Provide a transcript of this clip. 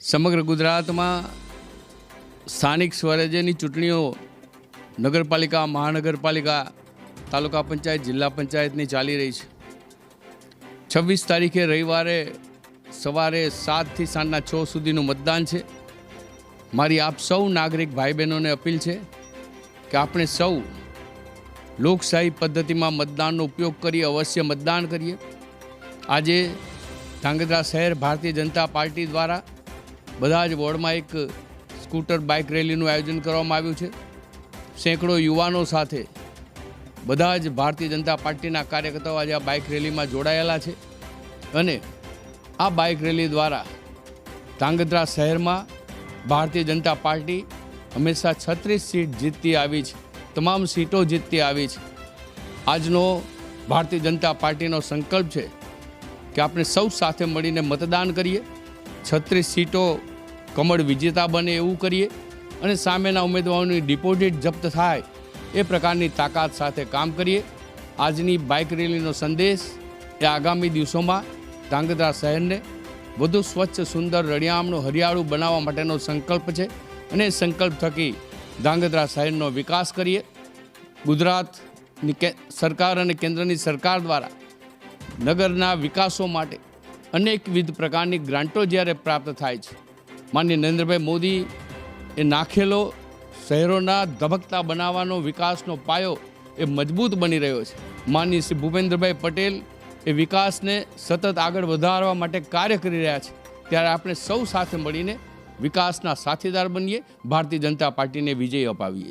સમગ્ર ગુજરાતમાં સ્થાનિક સ્વરાજ્યની ચૂંટણીઓ નગરપાલિકા, મહાનગરપાલિકા, તાલુકા પંચાયત, જિલ્લા પંચાયતની ચાલી રહી છે. 26 તારીખે રવિવારે સવારે 7 થી સાંજના 6 સુધીનું મતદાન છે. મારી આપ સૌ નાગરિક ભાઈ બહેનોને અપીલ છે કે આપણે સૌ લોકશાહી પદ્ધતિમાં મતદાનનો ઉપયોગ કરી અવશ્ય મતદાન કરીએ. આજે ધાંગધ્રા શહેર ભારતીય જનતા પાર્ટી દ્વારા બધા જ વોર્ડમાં એક સ્કૂટર બાઇક રેલીનું આયોજન કરવામાં આવ્યું છે. સેંકડો યુવાનો સાથે બધા જ ભારતીય જનતા પાર્ટીના કાર્યકર્તાઓ આજે આ બાઇક રેલીમાં જોડાયેલા છે અને આ બાઇક રેલી દ્વારા ધાંગધ્રા શહેરમાં ભારતીય જનતા પાર્ટી હંમેશા 36 સીટ જીતતી આવી છે, તમામ સીટો જીતતી આવી છે. આજનો ભારતીય જનતા પાર્ટીનો સંકલ્પ છે કે આપણે સૌ સાથે મળીને મતદાન કરીએ, 36 સીટો કમળ વિજેતા બને એવું કરીએ અને સામેના ઉમેદવારોની ડિપોઝિટ જપ્ત થાય એ પ્રકારની તાકાત સાથે કામ કરીએ. આજની બાઇક રેલીનો સંદેશ એ આગામી દિવસોમાં ધાંગધ્રા શહેરને વધુ સ્વચ્છ, સુંદર, રળિયામણું, હરિયાળું બનાવવા માટેનો સંકલ્પ છે અને એ સંકલ્પ થકી ધાંગધ્રા શહેરનો વિકાસ કરીએ. ગુજરાતની સરકાર અને કેન્દ્રની સરકાર દ્વારા નગરના વિકાસો માટે અનેકવિધ પ્રકારની ગ્રાન્ટો જ્યારે પ્રાપ્ત થાય છે, માનનીય નરેન્દ્રભાઈ મોદી એ નાખેલો શહેરોના ધબકતા બનાવવાનો વિકાસનો પાયો એ મજબૂત બની રહ્યો છે. માનનીય શ્રી ભૂપેન્દ્રભાઈ પટેલ એ વિકાસને સતત આગળ વધારવા માટે કાર્ય કરી રહ્યા છે. ત્યારે આપણે સૌ સાથે મળીને વિકાસના સાથીદાર બનીએ, ભારતીય જનતા પાર્ટીને વિજય અપાવીએ.